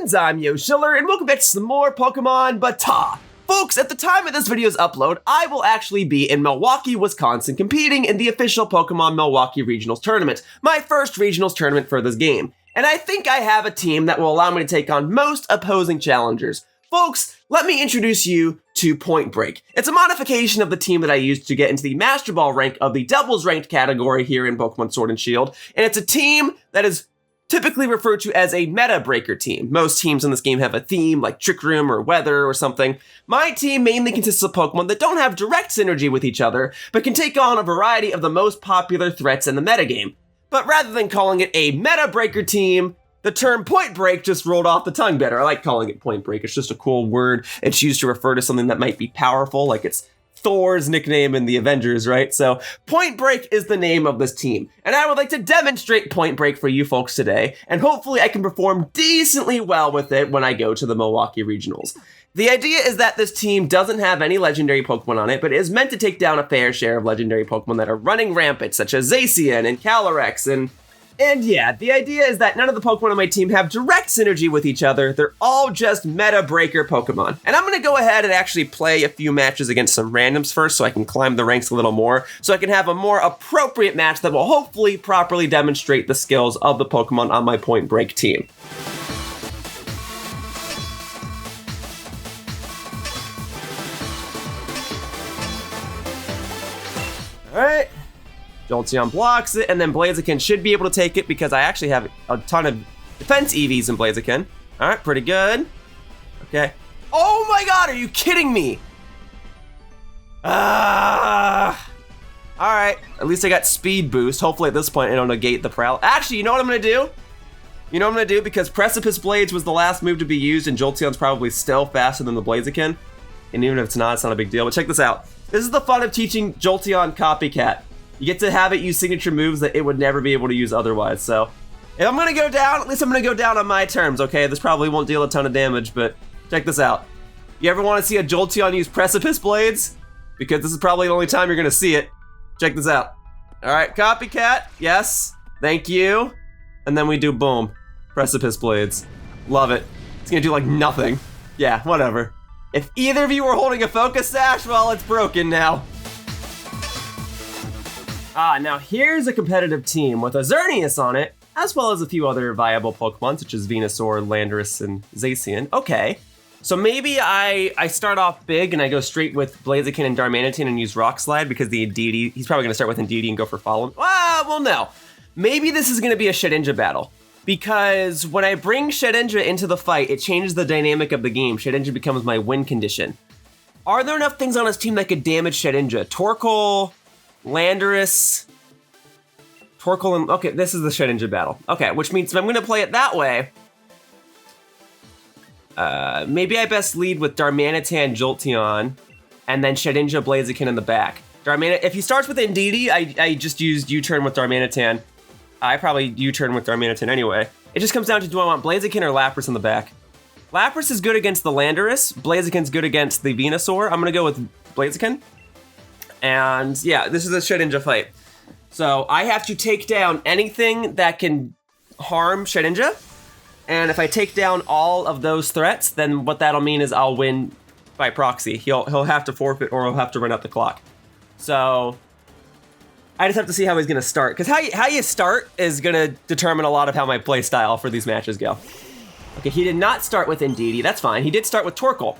friends, I'm Yoshiller, and welcome back to some more Pokemon BATAW. Folks, at the time of this video's upload, I will actually be in Milwaukee, Wisconsin, competing in the official Pokemon Milwaukee Regionals tournament, my first Regionals tournament for this game. And I think I have a team that will allow me to take on most opposing challengers. Folks, let me introduce you to Point Break. It's a modification of the team that I used to get into the Master Ball rank of the Doubles ranked category here in Pokemon Sword and Shield, and it's a team that is typically referred to as a meta breaker team. Most teams in this game have a theme like Trick Room or Weather or something. My team mainly consists of Pokemon that don't have direct synergy with each other, but can take on a variety of the most popular threats in the metagame. But rather than calling it a meta breaker team, the term Point Break just rolled off the tongue better. I like calling it Point Break. It's just a cool word. It's used to refer to something that might be powerful, like it's Thor's nickname in the Avengers, right? So Point Break is the name of this team, and I would like to demonstrate Point Break for you folks today, and hopefully I can perform decently well with it when I go to the Milwaukee Regionals. The idea is that this team doesn't have any legendary Pokemon on it, but is meant to take down a fair share of legendary Pokemon that are running rampant, such as Zacian and Calyrex, and yeah, the idea is that none of the Pokemon on my team have direct synergy with each other. They're all just meta breaker Pokemon. And I'm gonna go ahead and actually play a few matches against some randoms first so I can climb the ranks a little more, so I can have a more appropriate match that will hopefully properly demonstrate the skills of the Pokemon on my Point Break team. All right. Jolteon blocks it, and then Blaziken should be able to take it because I actually have a ton of defense EVs in Blaziken. All right, pretty good. Okay. Oh my god, are you kidding me? All right, at least I got speed boost. Hopefully at this point it'll negate the Prowl. Actually, you know what I'm gonna do? You know what I'm gonna do? Because Precipice Blades was the last move to be used, and Jolteon's probably still faster than the Blaziken. And even if it's not a big deal. But check this out. This is the fun of teaching Jolteon Copycat. You get to have it use signature moves that it would never be able to use otherwise, so. If I'm gonna go down, at least I'm gonna go down on my terms, okay? This probably won't deal a ton of damage, but check this out. You ever wanna see a Jolteon use Precipice Blades? Because this is probably the only time you're gonna see it. Check this out. All right, Copycat, yes, thank you. And then we do boom, Precipice Blades. Love it. It's gonna do like nothing. Yeah, whatever. If either of you were holding a Focus Sash, well, it's broken now. Now here's a competitive team with a Xerneas on it, as well as a few other viable Pokemon, such as Venusaur, Landorus, and Zacian. Okay, so maybe I start off big and I go straight with Blaziken and Darmanitan and use Rock Slide because the Indeedee, he's probably gonna start with Indeedee and go for Follow. Well, no. Maybe this is gonna be a Shedinja battle, because when I bring Shedinja into the fight, it changes the dynamic of the game. Shedinja becomes my win condition. Are there enough things on his team that could damage Shedinja? Torkoal, Landorus, Torkoal, and okay, this is the Shedinja battle. Okay, which means if I'm gonna play it that way, maybe I best lead with Darmanitan, Jolteon, and then Shedinja, Blaziken in the back. If he starts with Indeedee, I just used U-turn with Darmanitan. I probably U-turn with Darmanitan anyway. It just comes down to, do I want Blaziken or Lapras in the back? Lapras is good against the Landorus, Blaziken's good against the Venusaur. I'm gonna go with Blaziken. And yeah, this is a Shedinja fight. So I have to take down anything that can harm Shedinja. And if I take down all of those threats, then what that'll mean is I'll win by proxy. He'll have to forfeit or he'll have to run out the clock. So I just have to see how he's gonna start. Because how you start is gonna determine a lot of how my play style for these matches go. Okay, he did not start with Indeedee, that's fine. He did start with Torkoal.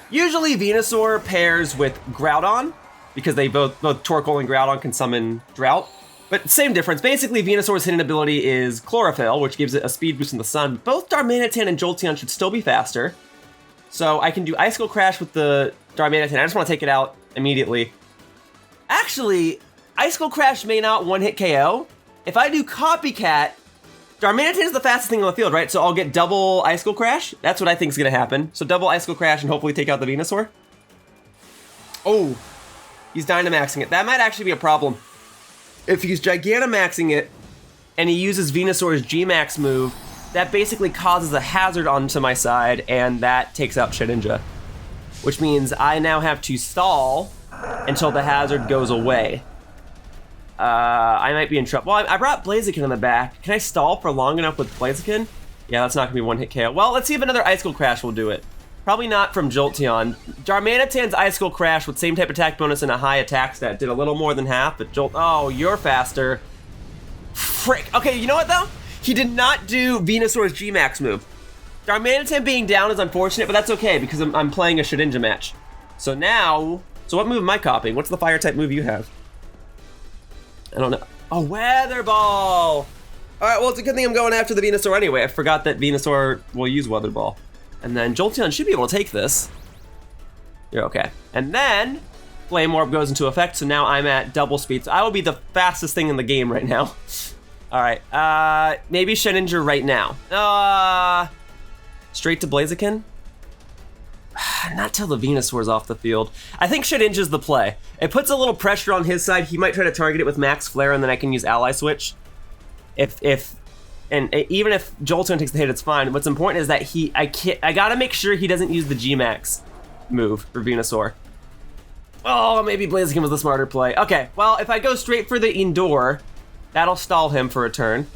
Usually Venusaur pairs with Groudon, because they both Torkoal and Groudon can summon Drought. But same difference. Basically, Venusaur's hidden ability is Chlorophyll, which gives it a speed boost in the sun. Both Darmanitan and Jolteon should still be faster. So I can do Icicle Crash with the Darmanitan. I just want to take it out immediately. Actually, Icicle Crash may not one-hit KO. If I do Copycat, Darmanitan is the fastest thing on the field, right? So I'll get double Icicle Crash. That's what I think is going to happen. So double Icicle Crash and hopefully take out the Venusaur. Oh. He's Dynamaxing it. That might actually be a problem. If he's Gigantamaxing it, and he uses Venusaur's G-Max move, that basically causes a hazard onto my side, and that takes out Shedinja. Which means I now have to stall until the hazard goes away. I might be in trouble. Well, I brought Blaziken in the back. Can I stall for long enough with Blaziken? Yeah, that's not gonna be one hit KO. Well, let's see if another Icicle Crash will do it. Probably not from Jolteon. Darmanitan's Icicle Crash with same type attack bonus and a high attack stat did a little more than half, but oh, you're faster. Frick. Okay, you know what though? He did not do Venusaur's G-Max move. Darmanitan being down is unfortunate, but that's okay because I'm playing a Shedinja match. So now, what move am I copying? What's the fire type move you have? I don't know. Oh, Weather Ball. All right, well, it's a good thing I'm going after the Venusaur anyway. I forgot that Venusaur will use Weather Ball. And then Jolteon should be able to take this. You're okay. And then Flame Orb goes into effect, so now I'm at double speed. So I will be the fastest thing in the game right now. All right, maybe Shedinja right now. Straight to Blaziken? Not till the Venusaur's off the field. I think Shedinja's the play. It puts a little pressure on his side. He might try to target it with Max Flare, and then I can use Ally Switch. And even if Jolteon takes the hit, it's fine. What's important is that I gotta make sure he doesn't use the G-Max move for Venusaur. Oh, maybe Blaziken was the smarter play. Okay, well, if I go straight for the Endure, that'll stall him for a turn.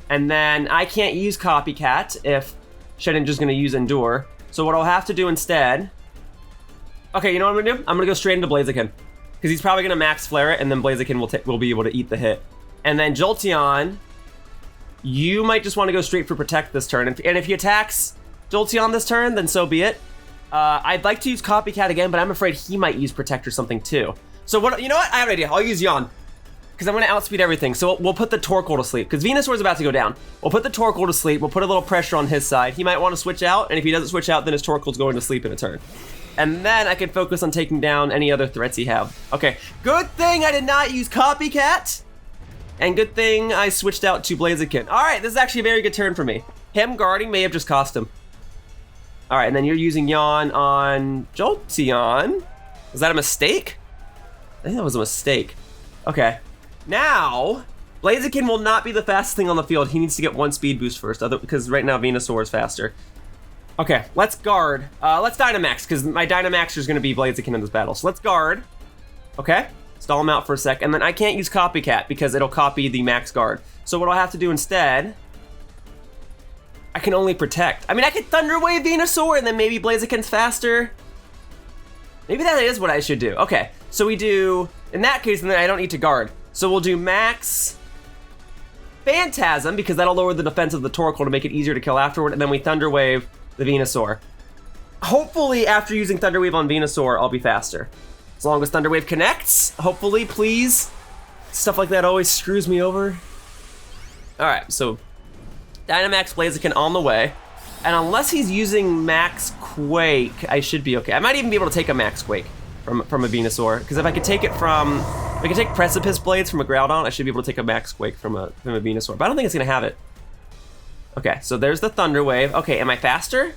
And then I can't use Copycat if Shedinja's gonna use Endure. So what I'll have to do instead... Okay, you know what I'm gonna do? I'm gonna go straight into Blaziken. Because he's probably gonna Max Flare it, and then Blaziken will be able to eat the hit. And then Jolteon... You might just want to go straight for Protect this turn. And if he attacks Jolteon this turn, then so be it. I'd like to use Copycat again, but I'm afraid he might use Protect or something too. So you know what? I have an idea. I'll use Yawn. Because I'm going to outspeed everything. So we'll put the Torkoal to sleep. Because Venusaur's about to go down. We'll put the Torkoal to sleep. We'll put a little pressure on his side. He might want to switch out. And if he doesn't switch out, then his Torkoal's going to sleep in a turn. And then I can focus on taking down any other threats he have. Okay. Good thing I did not use Copycat. And good thing I switched out to Blaziken. All right, this is actually a very good turn for me. Him guarding may have just cost him. All right, and then you're using Yawn on Jolteon. Was that a mistake? I think that was a mistake. Okay. Now, Blaziken will not be the fastest thing on the field. He needs to get one speed boost first, because right now Venusaur is faster. Okay, let's guard. Let's Dynamax, because my Dynamaxer is going to be Blaziken in this battle. So let's guard. Okay. Stall him out for a sec, and then I can't use Copycat because it'll copy the Max Guard. So what I'll have to do instead, I can only Protect. I mean, I could Thunder Wave Venusaur, and then maybe Blaziken's faster. Maybe that is what I should do. Okay, so we do, in that case, then I don't need to guard. So we'll do Max Phantasm, because that'll lower the defense of the Torkoal to make it easier to kill afterward, and then we Thunder Wave the Venusaur. Hopefully, after using Thunder Wave on Venusaur, I'll be faster. As long as Thunder Wave connects, hopefully, please. Stuff like that always screws me over. All right, so Dynamax Blaziken on the way. And unless he's using Max Quake, I should be okay. I might even be able to take a Max Quake from a Venusaur. Because if I could take it from, if I could take Precipice Blades from a Groudon, I should be able to take a Max Quake from a Venusaur. But I don't think it's gonna have it. Okay, so there's the Thunder Wave. Okay, am I faster?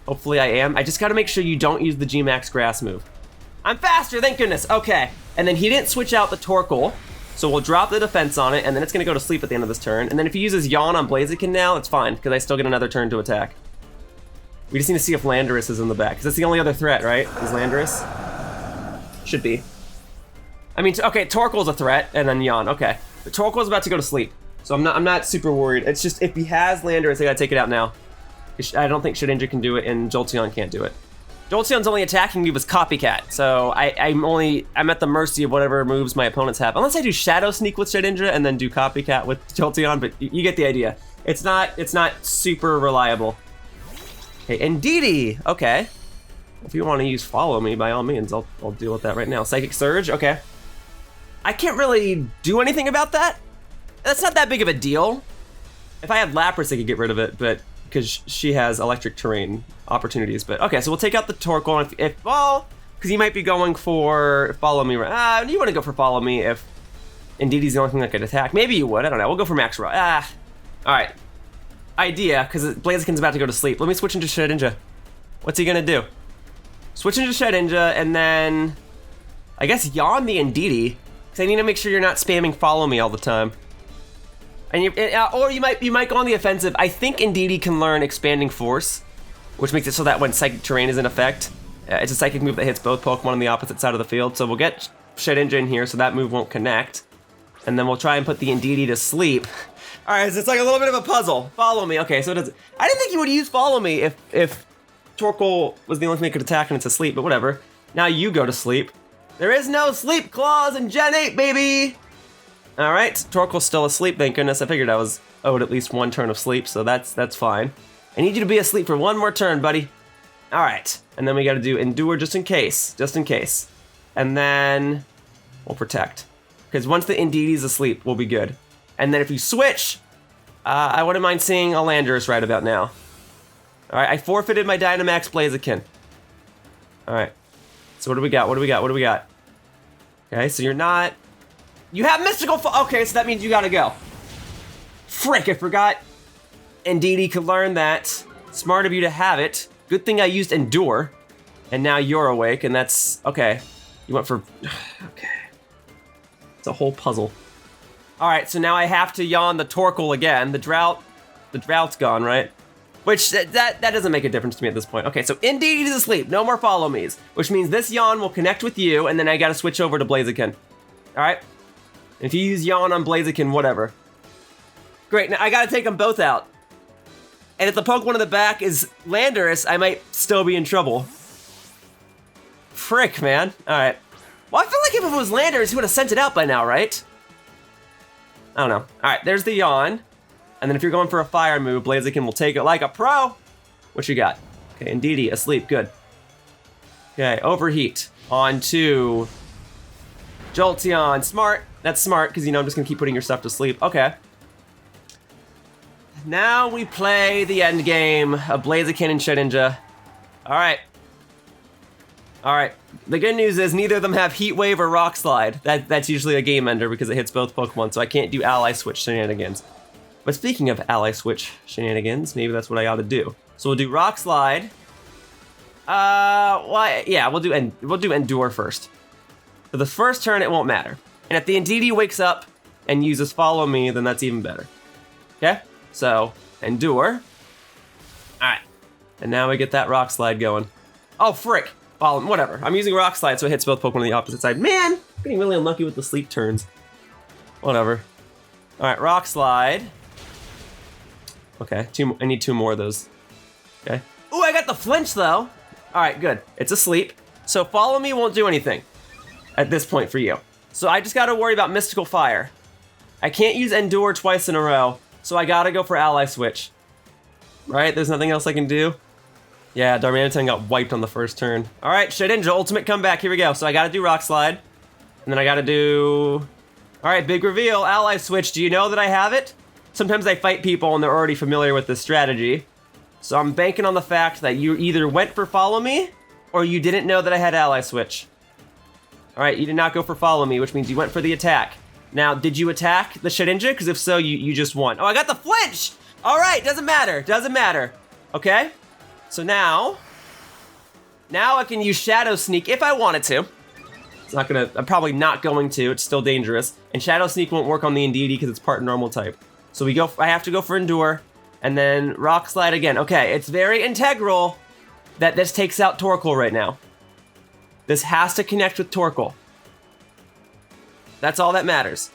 Hopefully I am. I just gotta make sure you don't use the G-Max Grass move. I'm faster, thank goodness. Okay, and then he didn't switch out the Torkoal, so we'll drop the defense on it, and then it's gonna go to sleep at the end of this turn. And then if he uses Yawn on Blaziken now, it's fine, because I still get another turn to attack. We just need to see if Landorus is in the back, because that's the only other threat, right? Is Landorus? Should be. I mean, okay, Torkoal's a threat, and then Yawn, okay. But Torkoal's about to go to sleep, so I'm not super worried. It's just, if he has Landorus, I gotta take it out now. I don't think Shedinja can do it, and Jolteon can't do it. Jolteon's only attacking me with Copycat, so I'm at the mercy of whatever moves my opponents have. Unless I do Shadow Sneak with Shedinja and then do Copycat with Jolteon, but you get the idea. It's not super reliable. Okay, Indeedee, okay. If you want to use Follow Me, by all means, I'll deal with that right now. Psychic Surge, okay. I can't really do anything about that. That's not that big of a deal. If I had Lapras, I could get rid of it, but because she has electric terrain opportunities. But okay, so we'll take out the Torkoal well, because he might be going for Follow Me. You want to go for Follow Me if Indeedee's the only thing that could attack. Maybe you would, I don't know. We'll go for Max Row. All right. Idea, because Blaziken's about to go to sleep. Let me switch into Shedinja. What's he gonna do? Switch into Shedinja, and then I guess Yawn the Indeedee, because I need to make sure you're not spamming Follow Me all the time. And or you might go on the offensive. I think Indeedee can learn Expanding Force, which makes it so that when Psychic Terrain is in effect, it's a psychic move that hits both Pokemon on the opposite side of the field. So we'll get Shedinja in here so that move won't connect. And then we'll try and put the Indeedee to sleep. All right, so it's like a little bit of a puzzle. Follow me. Okay, so it does. I didn't think you would use follow me if Torkoal was the only thing that could attack and it's asleep, but whatever. Now you go to sleep. There is no sleep clause in Gen 8, baby. All right, Torkoal's still asleep. Thank goodness. I figured I was owed at least one turn of sleep, so that's fine. I need you to be asleep for one more turn, buddy. All right, and then we got to do endure just in case, and then we'll protect. Because once the Indeedee's asleep, we'll be good. And then if you switch, I wouldn't mind seeing a Landorus right about now. All right, I forfeited my Dynamax Blaziken. All right, so what do we got? Okay, so you're not... You have Mystical Fall. Okay, so that means you gotta go. Frick, I forgot Indeedee could learn that. Smart of you to have it. Good thing I used Endure. And now you're awake, and that's... Okay, you went for... Okay. It's a whole puzzle. All right, so now I have to yawn the Torkoal again. The drought's gone, right? Which, that doesn't make a difference to me at this point. Okay, so Indeedee is asleep. No more follow me's. Which means this yawn will connect with you, and then I gotta switch over to Blaziken. All right? If you use yawn on Blaziken, whatever. Great, now I gotta take them both out. And if the Pokemon in the back is Landorus, I might still be in trouble. Frick, man. All right. Well, I feel like if it was Landorus, he would have sent it out by now, right? I don't know. All right, there's the yawn. And then if you're going for a fire move, Blaziken will take it like a pro. What you got? Okay, Indeedee, asleep, good. Okay, overheat. On to Jolteon, smart. That's smart, because, you know, I'm just going to keep putting your stuff to sleep. Okay. Now we play the end game of Blaziken and Shedinja. All right. All right. The good news is neither of them have Heat Wave or Rock Slide. That's usually a game ender because it hits both Pokemon, so I can't do Ally Switch shenanigans. But speaking of Ally Switch shenanigans, maybe that's what I ought to do. So we'll do Rock Slide. Well, yeah, we'll do Endure first. For the first turn, it won't matter. And if the Indeedee wakes up and uses Follow Me, then that's even better. Okay? So, Endure. Alright. And now we get that Rock Slide going. Oh, frick. Follow me. Whatever. I'm using Rock Slide, so it hits both Pokemon on the opposite side. Man! I'm getting really unlucky with the sleep turns. Whatever. Alright, Rock Slide. Okay, I need 2 more of those. Okay. Ooh, I got the flinch, though! Alright, good. It's asleep. So Follow Me won't do anything at this point for you. So I just gotta worry about Mystical Fire. I can't use Endure twice in a row, so I gotta go for Ally Switch. Right? There's nothing else I can do? Yeah, Darmanitan got wiped on the first turn. Alright, Shedinja, Ultimate Comeback, here we go. So I gotta do Rock Slide. And then I gotta do... Alright, big reveal, Ally Switch. Do you know that I have it? Sometimes I fight people and they're already familiar with this strategy. So I'm banking on the fact that you either went for Follow Me, or you didn't know that I had Ally Switch. Alright, you did not go for Follow Me, which means you went for the attack. Now, did you attack the Shedinja? Because if so, you just won. Oh, I got the flinch! Alright, doesn't matter. Okay? So now I can use Shadow Sneak if I wanted to. I'm probably not going to, it's still dangerous. And Shadow Sneak won't work on the Indeedee because it's part normal type. So I have to go for Endure, and then Rock Slide again. Okay, it's very integral that this takes out Torkoal right now. This has to connect with Torkoal. That's all that matters.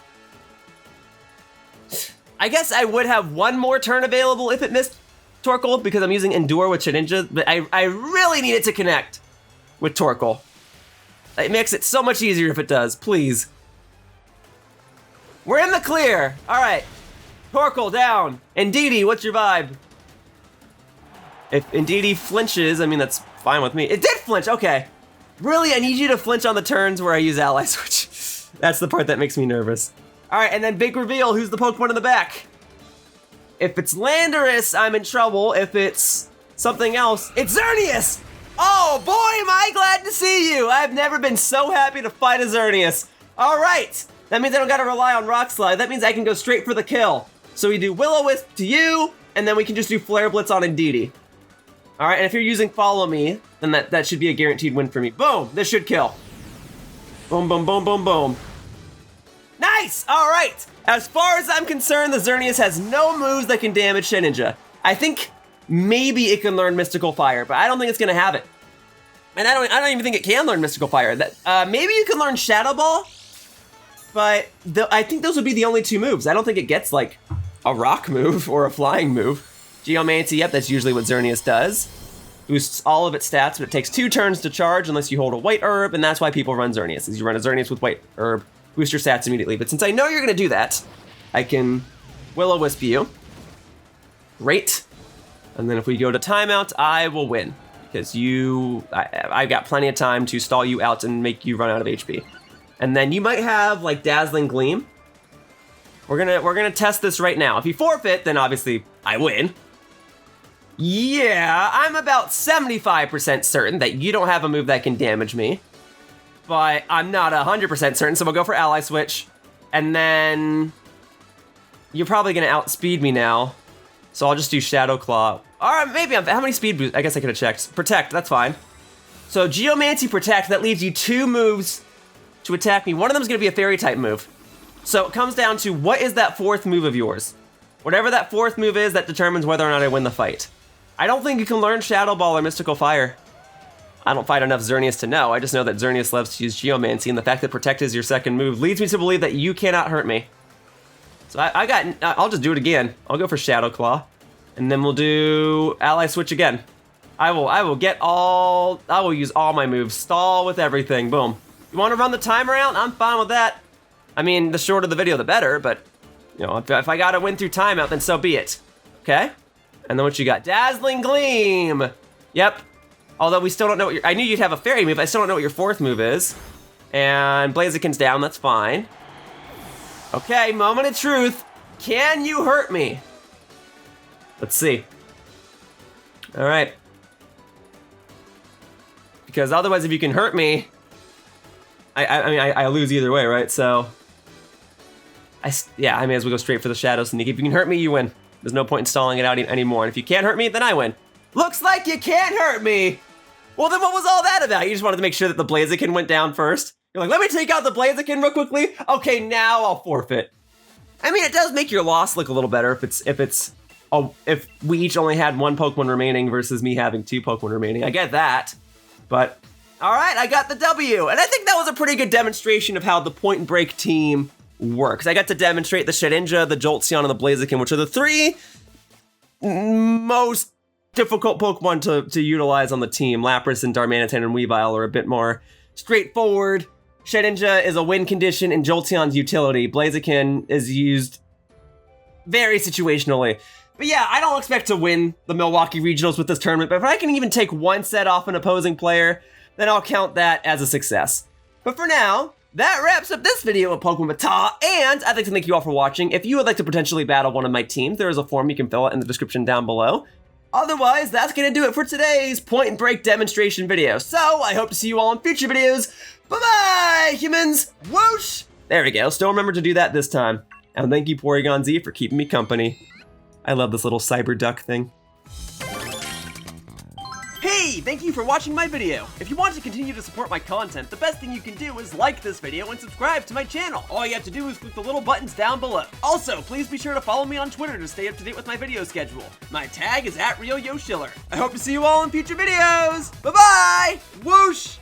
I guess I would have one more turn available if it missed Torkoal because I'm using Endure with Shedinja, but I really need it to connect with Torkoal. It makes it so much easier if it does, please. We're in the clear. All right. Torkoal down. Indeedee, what's your vibe? If Indeedee flinches, I mean, that's fine with me. It did flinch, okay. Really, I need you to flinch on the turns where I use Ally Switch. That's the part that makes me nervous. All right, and then big reveal, who's the Pokemon in the back? If it's Landorus, I'm in trouble. If it's something else, it's Xerneas! Oh boy, am I glad to see you! I've never been so happy to fight a Xerneas. All right, that means I don't gotta rely on Rock Slide. That means I can go straight for the kill. So we do Will-O-Wisp to you, and then we can just do Flare Blitz on Indeedee. All right, and if you're using Follow Me, then that should be a guaranteed win for me. Boom, this should kill. Boom, boom, boom, boom, boom. Nice, all right. As far as I'm concerned, the Xerneas has no moves that can damage Shedinja. I think maybe it can learn Mystical Fire, but I don't think it's gonna have it. And I don't even think it can learn Mystical Fire. Maybe you can learn Shadow Ball, but I think those would be the only 2 moves. I don't think it gets like a rock move or a flying move. Geomancy, yep, that's usually what Xerneas does. Boosts all of its stats, but it takes 2 turns to charge unless you hold a white herb, and that's why people run Xerneas, is you run a Xerneas with white herb, boost your stats immediately. But since I know you're gonna do that, I can Will-O-Wisp you. Great. And then if we go to timeout, I will win. Because I've got plenty of time to stall you out and make you run out of HP. And then you might have like Dazzling Gleam. We're gonna test this right now. If you forfeit, then obviously I win. Yeah, I'm about 75% certain that you don't have a move that can damage me. But I'm not 100% certain, so we'll go for Ally Switch. And then you're probably gonna outspeed me now. So I'll just do Shadow Claw. Or maybe how many speed boosts? I guess I could have checked. Protect, that's fine. So Geomancy Protect, that leaves you 2 moves to attack me. One of them is gonna be a Fairy type move. So it comes down to what is that 4th move of yours? Whatever that 4th move is, that determines whether or not I win the fight. I don't think you can learn Shadow Ball or Mystical Fire. I don't fight enough Xerneas to know. I just know that Xerneas loves to use Geomancy, and the fact that Protect is your 2nd move leads me to believe that you cannot hurt me. So I'll just do it again. I'll go for Shadow Claw, and then we'll do Ally Switch again. I will use all my moves. Stall with everything. Boom. You want to run the timer out? I'm fine with that. I mean, the shorter the video, the better. But you know, if I gotta win through timeout, then so be it. Okay. And then what you got? Dazzling Gleam. Yep. Although we still don't know what I knew you'd have a fairy move. I still don't know what your 4th move is. And Blaziken's down. That's fine. Okay, moment of truth. Can you hurt me? Let's see. All right. Because otherwise, if you can hurt me, I mean, I lose either way, right? So, I may as well go straight for the Shadow Sneak. If you can hurt me, you win. There's no point in stalling it out anymore. And if you can't hurt me, then I win. Looks like you can't hurt me. Well, then what was all that about? You just wanted to make sure that the Blaziken went down first. You're like, let me take out the Blaziken real quickly. Okay, now I'll forfeit. I mean, it does make your loss look a little better if we each only had 1 Pokemon remaining versus me having 2 Pokemon remaining. I get that, but all right, I got the W, and I think that was a pretty good demonstration of how the Point and Break team works. I got to demonstrate the Shedinja, the Jolteon, and the Blaziken, which are the 3 most difficult Pokemon to utilize on the team. Lapras and Darmanitan and Weavile are a bit more straightforward. Shedinja is a win condition in Jolteon's utility. Blaziken is used very situationally. But yeah, I don't expect to win the Milwaukee Regionals with this tournament, but if I can even take 1 set off an opposing player, then I'll count that as a success. But for now, that wraps up this video of Pokemon BATAW, and I'd like to thank you all for watching. If you would like to potentially battle one of my teams, there is a form you can fill out in the description down below. Otherwise, that's gonna do it for today's Point and Break demonstration video. So, I hope to see you all in future videos. Bye-bye, humans! Whoosh! There we go, still remember to do that this time. And thank you, Porygon Z, for keeping me company. I love this little cyber duck thing. Hey, thank you for watching my video. If you want to continue to support my content, the best thing you can do is like this video and subscribe to my channel. All you have to do is click the little buttons down below. Also, please be sure to follow me on Twitter to stay up to date with my video schedule. My tag is @RealYoshiller. I hope to see you all in future videos. Bye-bye! Whoosh!